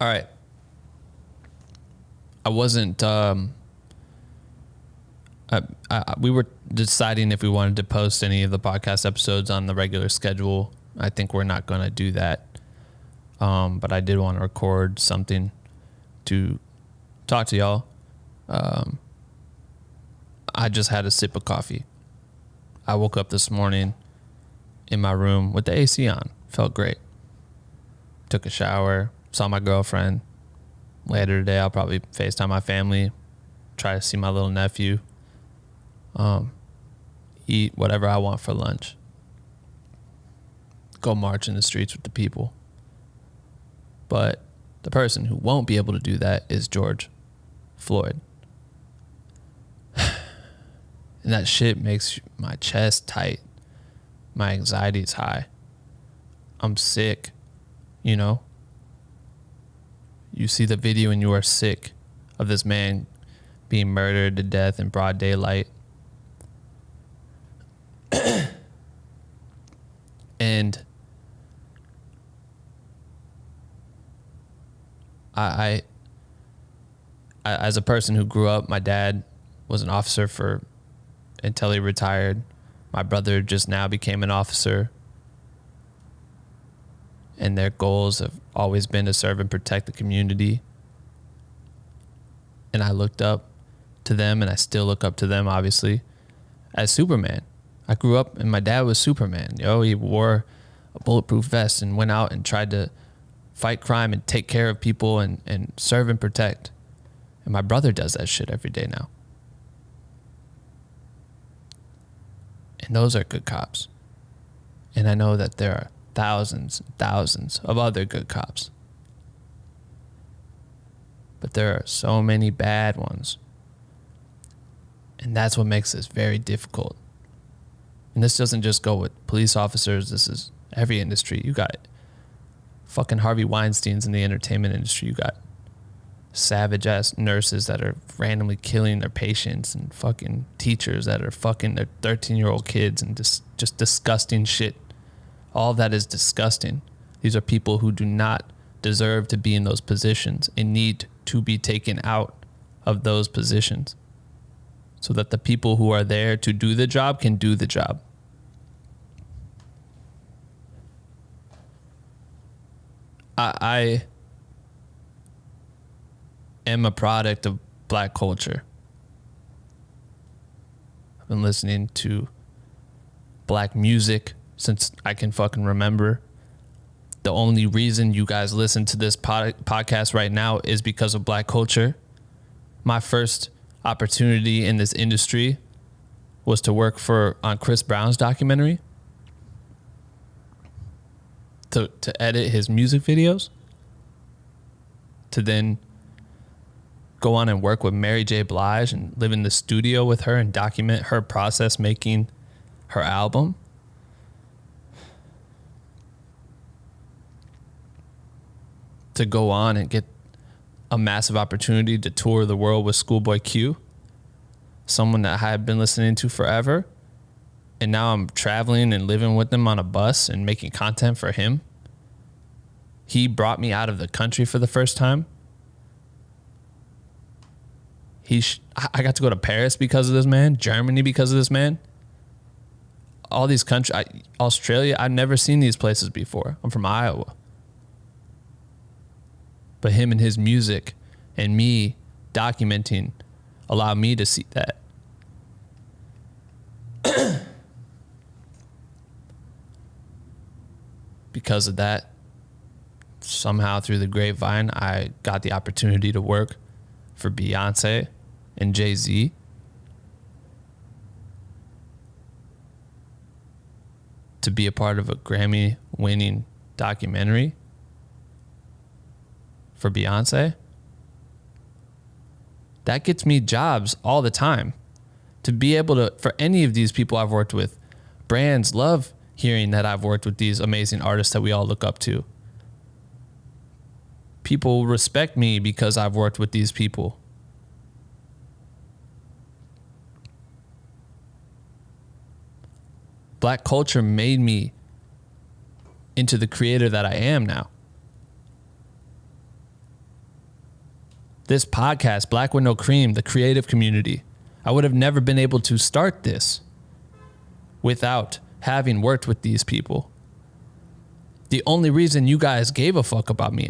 All right. I wasn't. We were deciding if we wanted to post any of the podcast episodes on the regular schedule. I think we're not going to do that. But I did want to record something to talk to y'all. I just had a sip of coffee. I woke up this morning in my room with the AC on. Felt great. Took a shower, saw my girlfriend. Later today, I'll probably FaceTime my family, try to see my little nephew, eat whatever I want for lunch, go march in the streets with the people. But the person who won't be able to do that is George Floyd. And that shit makes my chest tight. My anxiety is high. I'm sick, you know? You see the video and you are sick of this man being murdered to death in broad daylight. And I, as a person who grew up, my dad was an officer until he retired. My brother just now became an officer. And their goals have always been to serve and protect the community. And I looked up to them, and I still look up to them, obviously, as Superman. I grew up, and my dad was Superman. He wore a bulletproof vest and went out and tried to fight crime and take care of people and serve and protect. And my brother does that shit every day now. And those are good cops. And I know that there are thousands and thousands of other good cops. But there are so many bad ones. And that's what makes this very difficult. And this doesn't just go with police officers. This is every industry. You got fucking Harvey Weinsteins in the entertainment industry. You got savage ass nurses that are randomly killing their patients, and fucking teachers that are fucking their 13-year-old kids, and just disgusting shit. All of that is disgusting. These are people who do not deserve to be in those positions and need to be taken out of those positions so that the people who are there to do the job can do the job. I am a product of black culture. I've been listening to black music since I can fucking remember. The only reason you guys listen to this podcast right now is because of black culture. My first opportunity in this industry was to work on Chris Brown's documentary, to edit his music videos, to then go on and work with Mary J. Blige and live in the studio with her and document her process making her album. To go on and get a massive opportunity to tour the world with Schoolboy Q, someone that I had been listening to forever. And now I'm traveling and living with him on a bus and making content for him. He brought me out of the country for the first time. I got to go to Paris because of this man, Germany because of this man. All these countries, Australia, I've never seen these places before. I'm from Iowa. But him and his music and me documenting allowed me to see that. Because of that, somehow through the grapevine, I got the opportunity to work for Beyonce and Jay-Z. To be a part of a Grammy-winning documentary for Beyonce. That gets me jobs all the time. To be able to, for any of these people I've worked with, brands love hearing that I've worked with these amazing artists that we all look up to. People respect me because I've worked with these people. Black culture made me into the creator that I am now. this podcast, Black with No Cream, the creative community. I would have never been able to start this without having worked with these people. The only reason you guys gave a fuck about me,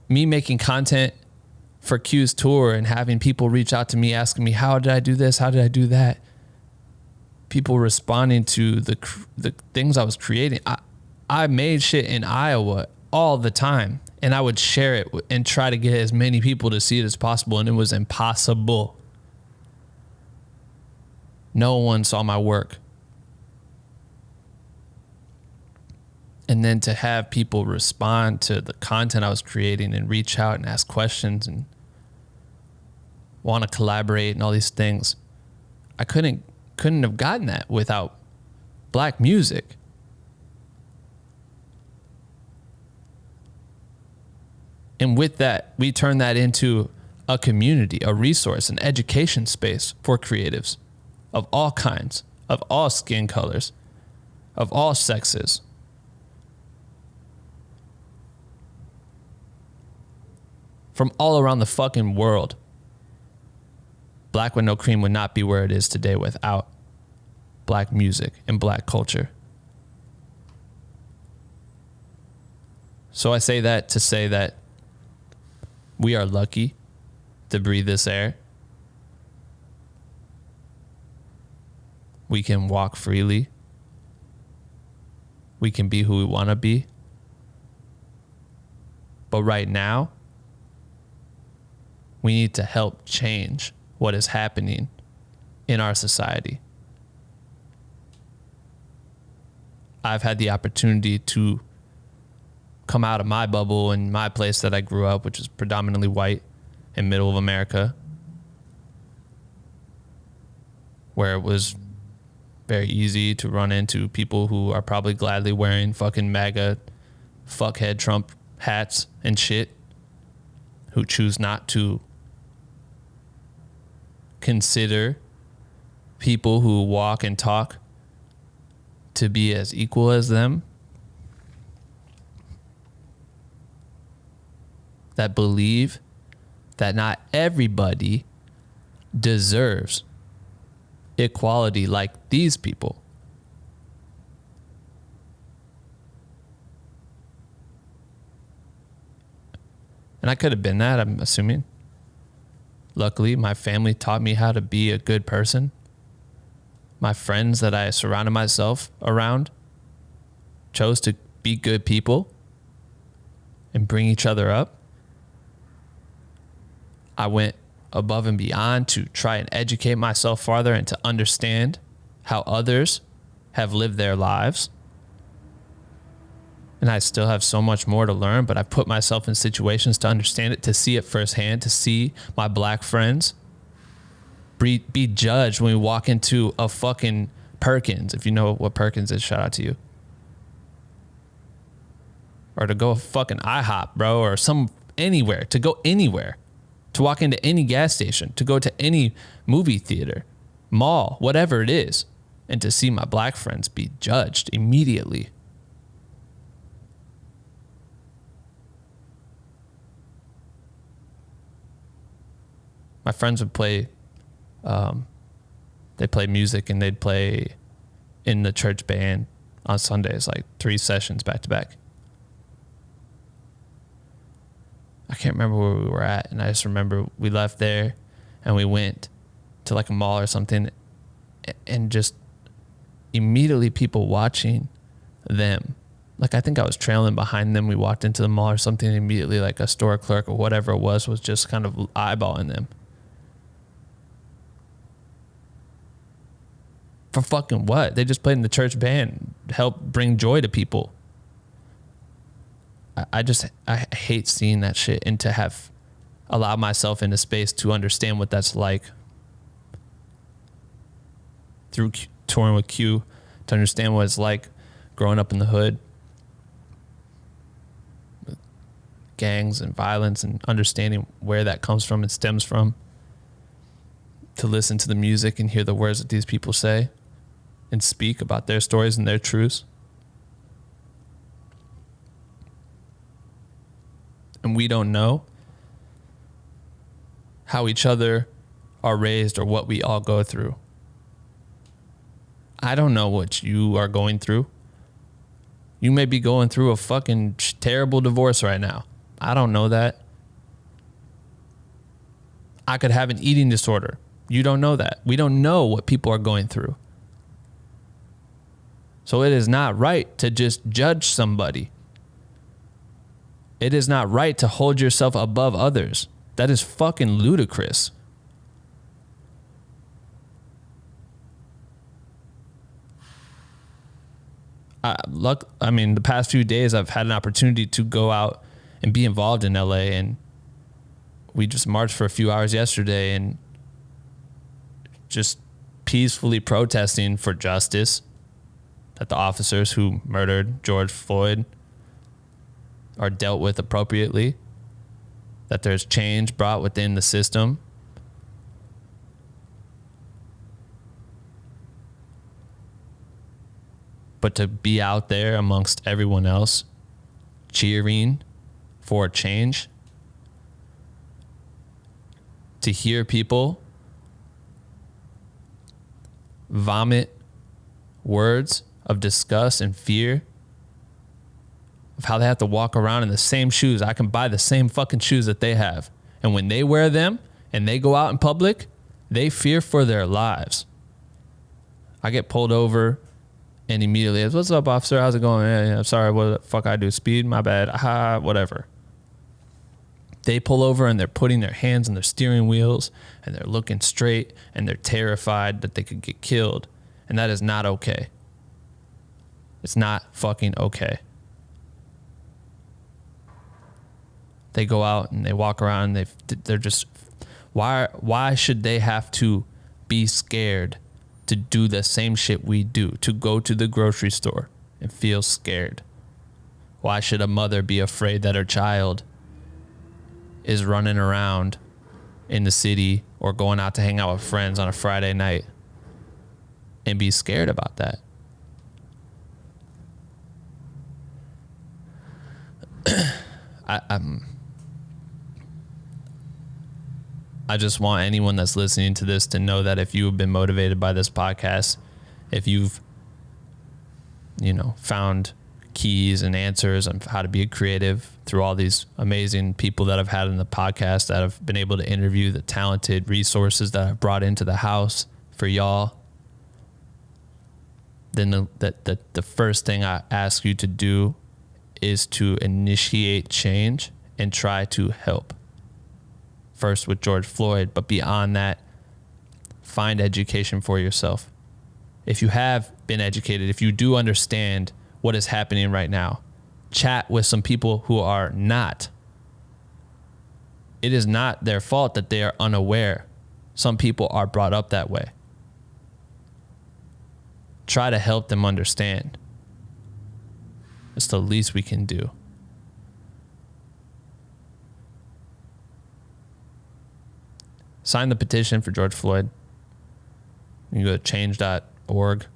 me making content for Q's tour and having people reach out to me asking me, how did I do this? How did I do that? People responding to the things I was creating. I made shit in Iowa all the time, and I would share it and try to get as many people to see it as possible, and it was impossible. No one saw my work. And then to have people respond to the content I was creating and reach out and ask questions and want to collaborate and all these things, I couldn't have gotten that without Black music. And with that, we turn that into a community, a resource, an education space for creatives of all kinds, of all skin colors, of all sexes. From all around the fucking world. Black with No Cream would not be where it is today without Black music and Black culture. So I say that to say that we are lucky to breathe this air. We can walk freely. We can be who we want to be. But right now, we need to help change what is happening in our society. I've had the opportunity to come out of my bubble in my place that I grew up, which is predominantly white in middle of America, where it was very easy to run into people who are probably gladly wearing fucking MAGA fuckhead Trump hats and shit, who choose not to consider people who walk and talk to be as equal as them, that believe that not everybody deserves equality like these people. And I could have been that, I'm assuming. Luckily, my family taught me how to be a good person. My friends that I surrounded myself around chose to be good people and bring each other up. I went above and beyond to try and educate myself farther and to understand how others have lived their lives. And I still have so much more to learn, but I've put myself in situations to understand it, to see it firsthand, to see my Black friends be judged when we walk into a fucking Perkins. If you know what Perkins is, shout out to you. Or to go fucking IHOP, bro, or anywhere, to go anywhere, to walk into any gas station, to go to any movie theater, mall, whatever it is, and to see my Black friends be judged immediately. My friends would play, they play music and they'd play in the church band on Sundays, like 3 sessions back to back. I can't remember where we were at, and I just remember we left there and we went to like a mall or something, and just immediately people watching them. Like, I think I was trailing behind them. We walked into the mall or something, and immediately like a store clerk or whatever it was just kind of eyeballing them. For fucking what? They just played in the church band, help bring joy to people. I hate seeing that shit, and to have allowed myself into space to understand what that's like through touring with Q, to understand what it's like growing up in the hood, with gangs and violence, and understanding where that comes from and stems from, to listen to the music and hear the words that these people say and speak about their stories and their truths. And we don't know how each other are raised or what we all go through. I don't know what you are going through. You may be going through a fucking terrible divorce right now. I don't know that. I could have an eating disorder. You don't know that. We don't know what people are going through. So it is not right to just judge somebody. It is not right to hold yourself above others. That is fucking ludicrous. The past few days I've had an opportunity to go out and be involved in LA, and we just marched for a few hours yesterday and just peacefully protesting for justice, that the officers who murdered George Floyd are dealt with appropriately, that there's change brought within the system. But to be out there amongst everyone else cheering for change, to hear people vomit words of disgust and fear of how they have to walk around in the same shoes. I can buy the same fucking shoes that they have. And when they wear them and they go out in public, they fear for their lives. I get pulled over and immediately, what's up, officer? How's it going? Yeah, sorry, what the fuck I do? Speed? My bad. Whatever. They pull over and they're putting their hands on their steering wheels and they're looking straight and they're terrified that they could get killed. And that is not okay. It's not fucking okay. They go out and they walk around and they're just, why should they have to be scared to do the same shit we do, to go to the grocery store and feel scared? Why should a mother be afraid that her child is running around in the city or going out to hang out with friends on a Friday night and be scared about that? I just want anyone that's listening to this to know that if you have been motivated by this podcast, if you've, found keys and answers on how to be a creative through all these amazing people that I've had in the podcast, that I've been able to interview, the talented resources that I've brought into the house for y'all, then the first thing I ask you to do is to initiate change and try to help. First with George Floyd, but beyond that, find education for yourself. If you have been educated, if you do understand what is happening right now, chat with some people who are not. It is not their fault that they are unaware. Some people are brought up that way. Try to help them understand. It's the least we can do. Sign the petition for George Floyd. You can go to change.org. The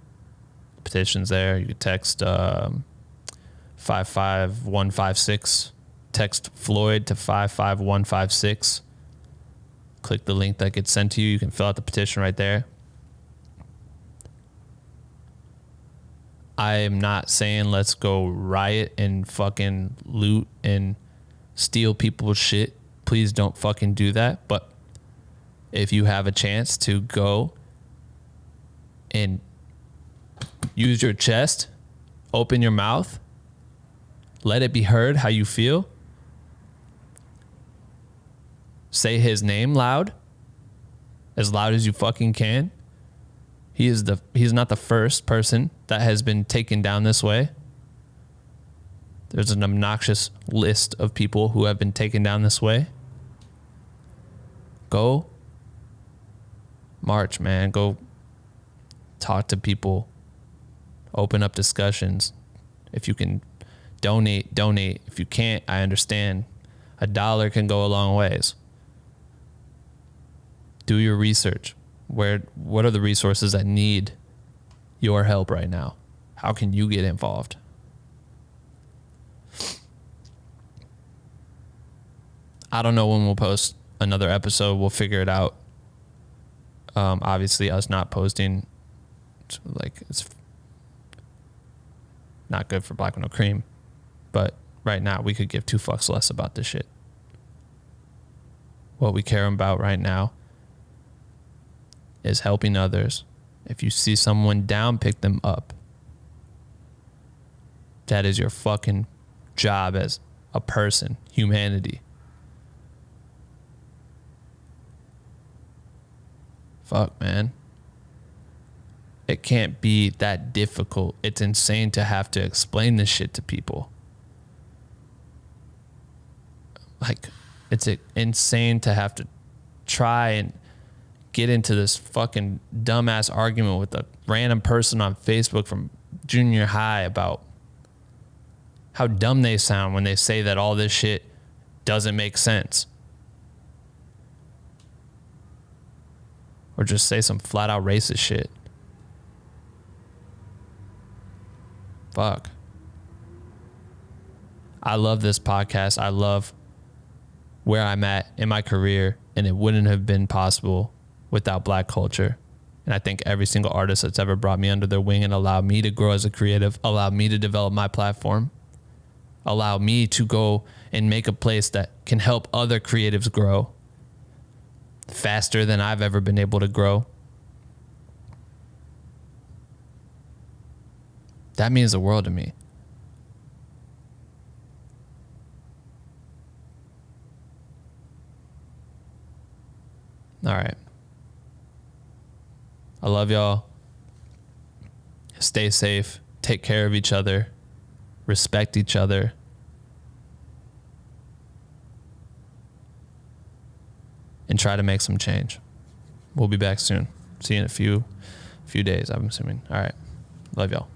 petition's there. You can text 55156. Text Floyd to 55156. Click the link that gets sent to you. You can fill out the petition right there. I am not saying let's go riot and fucking loot and steal people's shit. Please don't fucking do that. But if you have a chance to go and use your chest, open your mouth, let it be heard how you feel, say his name loud as you fucking can. He's not the first person that has been taken down this way. There's an obnoxious list of people who have been taken down this way. Go march, man. Go talk to people. Open up discussions. If you can donate. If you can't, I understand. $1 can go a long ways. Do your research. What are the resources that need your help right now? How can you get involved? I don't know when we'll post another episode. We'll figure it out. Obviously, us not posting, it's not good for Black with No Cream. But right now, we could give 2 fucks less about this shit. What we care about right now is helping others. If you see someone down, pick them up. That is your fucking job as a person, humanity. Fuck, man. It can't be that difficult. It's insane to have to explain this shit to people. Like, it's insane to have to try and get into this fucking dumbass argument with a random person on Facebook from junior high about how dumb they sound when they say that all this shit doesn't make sense. Or just say some flat out racist shit. Fuck. I love this podcast. I love where I'm at in my career, and it wouldn't have been possible without Black culture. And I think every single artist that's ever brought me under their wing and allowed me to grow as a creative, allowed me to develop my platform, allowed me to go and make a place that can help other creatives grow faster than I've ever been able to grow. That means the world to me. All right. I love y'all. Stay safe. Take care of each other. Respect each other. And try to make some change. We'll be back soon. See you in a few days, I'm assuming. All right. Love y'all.